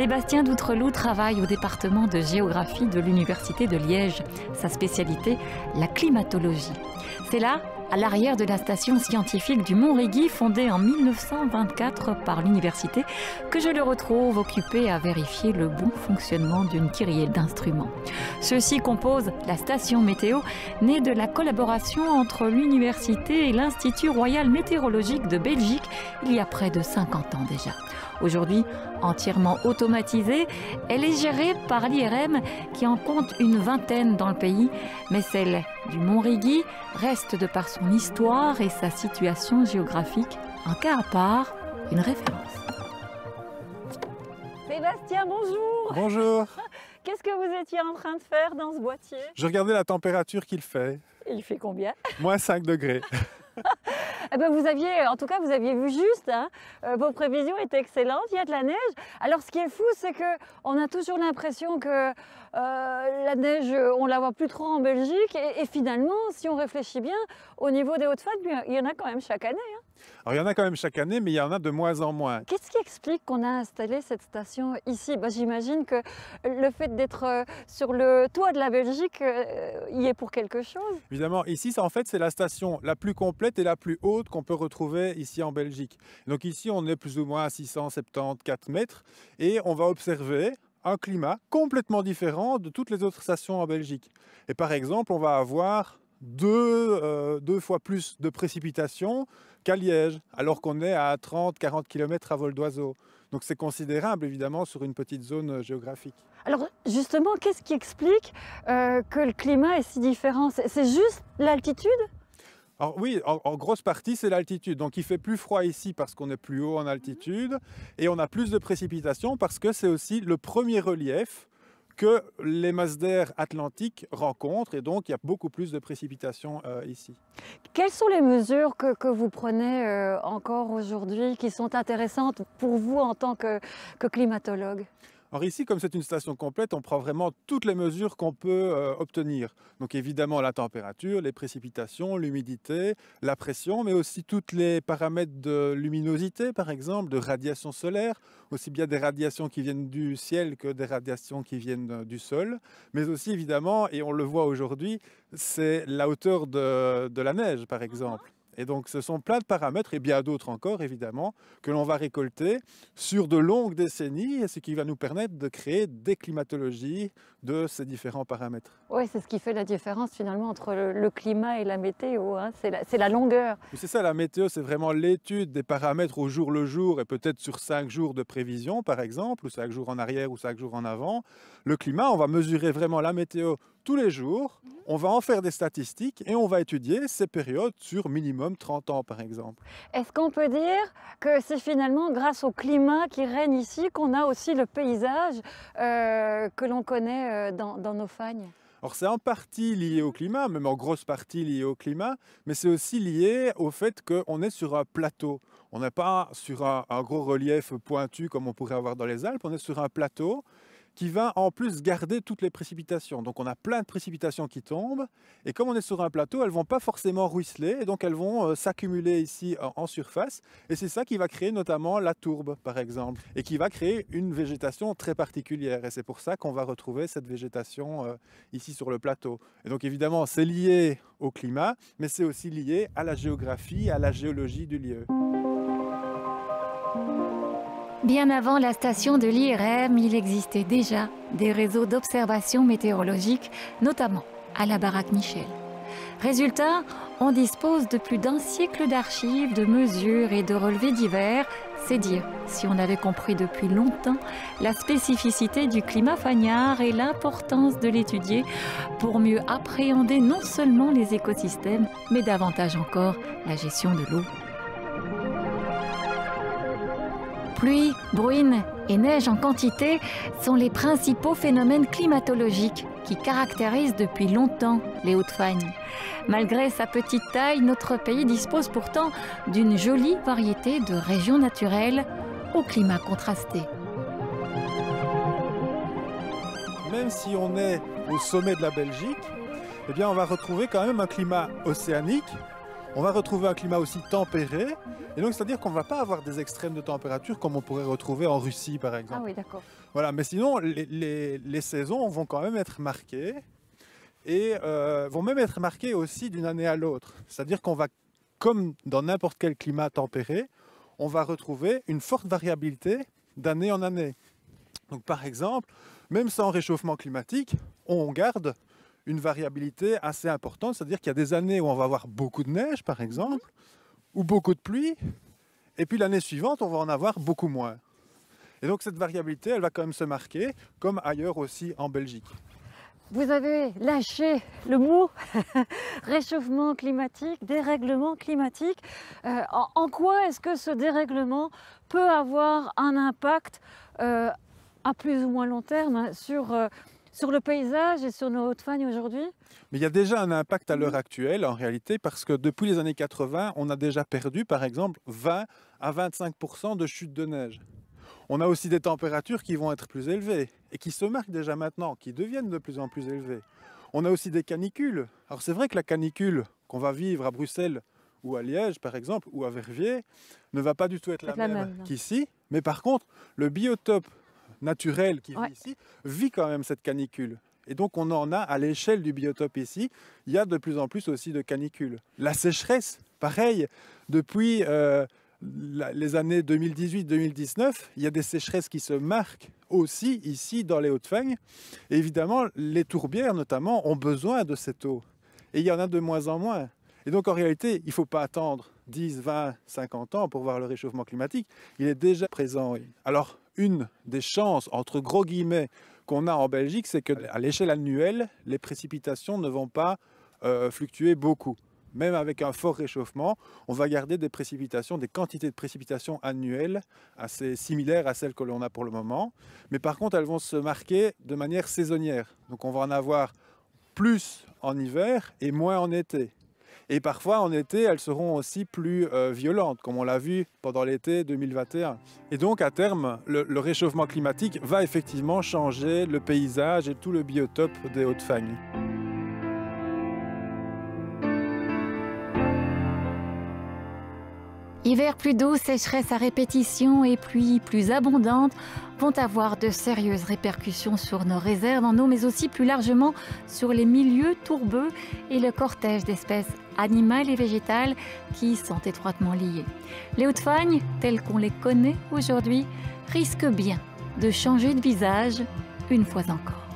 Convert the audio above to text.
Sébastien Doutreloup travaille au département de géographie de l'Université de Liège. Sa spécialité, la climatologie. C'est là, à l'arrière de la station scientifique du Mont-Régis, fondée en 1924 par l'université, que je le retrouve occupé à vérifier le bon fonctionnement d'une kyrielle d'instruments. Ceux-ci composent la station météo, née de la collaboration entre l'université et l'Institut royal météorologique de Belgique, il y a près de 50 ans déjà. Aujourd'hui, entièrement automatisée, elle est gérée par l'IRM qui en compte une vingtaine dans le pays, mais celle du Mont-Régis reste de par son histoire et sa situation géographique un cas à part, une référence. Sébastien, bonjour. Bonjour. Qu'est-ce que vous étiez en train de faire dans ce boîtier? Je regardais la température qu'il fait. Il fait combien? Moins 5 degrés. Eh ben vous aviez vu juste, hein. Vos prévisions étaient excellentes, il y a de la neige. Alors ce qui est fou, c'est qu'on a toujours l'impression que la neige, on la voit plus trop en Belgique. Et finalement, si on réfléchit bien, au niveau des Hauts-de-Fagne, il y en a quand même chaque année. Hein. Alors il y en a quand même chaque année, mais il y en a de moins en moins. Qu'est-ce qui explique qu'on a installé cette station ici? J'imagine que le fait d'être sur le toit de la Belgique y est pour quelque chose. Évidemment, ici, en fait, c'est la station la plus complète et la plus haute qu'on peut retrouver ici en Belgique. Donc ici, on est plus ou moins à 674 mètres et on va observer un climat complètement différent de toutes les autres stations en Belgique. Et par exemple, on va avoir deux fois plus de précipitations qu'à Liège, alors qu'on est à 30-40 km à vol d'oiseau. Donc c'est considérable, évidemment, sur une petite zone géographique. Alors justement, qu'est-ce qui explique que le climat est si différent? C'est juste l'altitude? Alors oui, en grosse partie, c'est l'altitude. Donc il fait plus froid ici parce qu'on est plus haut en altitude et on a plus de précipitations parce que c'est aussi le premier relief que les masses d'air atlantiques rencontrent et donc il y a beaucoup plus de précipitations ici. Quelles sont les mesures que vous prenez encore aujourd'hui qui sont intéressantes pour vous en tant que climatologue? Alors ici, comme c'est une station complète, on prend vraiment toutes les mesures qu'on peut obtenir. Donc évidemment la température, les précipitations, l'humidité, la pression, mais aussi tous les paramètres de luminosité, par exemple, de radiation solaire, aussi bien des radiations qui viennent du ciel que des radiations qui viennent du sol. Mais aussi évidemment, et on le voit aujourd'hui, c'est la hauteur de la neige, par exemple. Et donc ce sont plein de paramètres, et bien d'autres encore évidemment, que l'on va récolter sur de longues décennies, et ce qui va nous permettre de créer des climatologies de ces différents paramètres. Oui, c'est ce qui fait la différence finalement entre le climat et la météo, hein. C'est la longueur. C'est ça, la météo, c'est vraiment l'étude des paramètres au jour le jour, et peut-être sur 5 jours de prévision par exemple, ou 5 jours en arrière ou 5 jours en avant. Le climat, on va mesurer vraiment la météo tous les jours, on va en faire des statistiques et on va étudier ces périodes sur minimum 30 ans par exemple. Est-ce qu'on peut dire que c'est finalement grâce au climat qui règne ici qu'on a aussi le paysage que l'on connaît dans nos fagnes? Alors c'est en partie lié au climat, même en grosse partie lié au climat, mais c'est aussi lié au fait qu'on est sur un plateau. On n'est pas sur un gros relief pointu comme on pourrait avoir dans les Alpes, on est sur un plateau qui va en plus garder toutes les précipitations. Donc on a plein de précipitations qui tombent, et comme on est sur un plateau, elles ne vont pas forcément ruisseler, et donc elles vont s'accumuler ici en surface, et c'est ça qui va créer notamment la tourbe, par exemple, et qui va créer une végétation très particulière, et c'est pour ça qu'on va retrouver cette végétation ici sur le plateau. Et donc évidemment, c'est lié au climat, mais c'est aussi lié à la géographie, à la géologie du lieu. Bien avant la station de l'IRM, il existait déjà des réseaux d'observation météorologique, notamment à la baraque Michel. Résultat, on dispose de plus d'un siècle d'archives, de mesures et de relevés divers. C'est dire si on avait compris depuis longtemps la spécificité du climat fagnard et l'importance de l'étudier pour mieux appréhender non seulement les écosystèmes, mais davantage encore la gestion de l'eau. Pluie, bruine et neige en quantité sont les principaux phénomènes climatologiques qui caractérisent depuis longtemps les Hauts-de-Fagne. Malgré sa petite taille, notre pays dispose pourtant d'une jolie variété de régions naturelles au climat contrasté. Même si on est au sommet de la Belgique, eh bien on va retrouver quand même un climat océanique On va retrouver un climat aussi tempéré, et donc c'est-à-dire qu'on ne va pas avoir des extrêmes de température comme on pourrait retrouver en Russie par exemple. Ah oui, d'accord. Voilà, mais sinon les saisons vont quand même être marquées, et vont même être marquées aussi d'une année à l'autre. C'est-à-dire qu'on va, comme dans n'importe quel climat tempéré, on va retrouver une forte variabilité d'année en année. Donc par exemple, même sans réchauffement climatique, on garde une variabilité assez importante, c'est-à-dire qu'il y a des années où on va avoir beaucoup de neige par exemple, ou beaucoup de pluie, et puis l'année suivante on va en avoir beaucoup moins. Et donc cette variabilité, elle va quand même se marquer, comme ailleurs aussi en Belgique. Vous avez lâché le mot réchauffement climatique, dérèglement climatique. En quoi est-ce que ce dérèglement peut avoir un impact à plus ou moins long terme sur le paysage et sur nos Hautes-Fagnes aujourd'hui? Mais il y a déjà un impact à l'heure actuelle en réalité, parce que depuis les années 80, on a déjà perdu par exemple 20 à 25% de chute de neige. On a aussi des températures qui vont être plus élevées et qui se marquent déjà maintenant, qui deviennent de plus en plus élevées. On a aussi des canicules. Alors c'est vrai que la canicule qu'on va vivre à Bruxelles ou à Liège par exemple, ou à Verviers, ne va pas du tout être la même qu'ici. Mais par contre, le biotope naturel qui vit ici vit quand même cette canicule. Et donc on en a à l'échelle du biotope ici, il y a de plus en plus aussi de canicules. La sécheresse, pareil, depuis les années 2018-2019, il y a des sécheresses qui se marquent aussi ici dans les Hautes-Fagnes. Et évidemment, les tourbières notamment ont besoin de cette eau. Et il y en a de moins en moins. Et donc en réalité, il ne faut pas attendre 10, 20, 50 ans pour voir le réchauffement climatique. Il est déjà présent. Alors une des chances, entre gros guillemets, qu'on a en Belgique, c'est qu'à l'échelle annuelle, les précipitations ne vont pas fluctuer beaucoup. Même avec un fort réchauffement, on va garder des précipitations, des quantités de précipitations annuelles assez similaires à celles que l'on a pour le moment. Mais par contre, elles vont se marquer de manière saisonnière. Donc on va en avoir plus en hiver et moins en été. Et parfois en été, elles seront aussi plus violentes, comme on l'a vu pendant l'été 2021. Et donc à terme, le réchauffement climatique va effectivement changer le paysage et tout le biotope des Hautes-Fagnes. Hiver plus doux, sécheresse à répétition et pluies plus abondantes vont avoir de sérieuses répercussions sur nos réserves en eau, mais aussi plus largement sur les milieux tourbeux et le cortège d'espèces animales et végétales qui sont étroitement liées. Les Hautes-Fagnes, telles qu'on les connaît aujourd'hui, risquent bien de changer de visage une fois encore.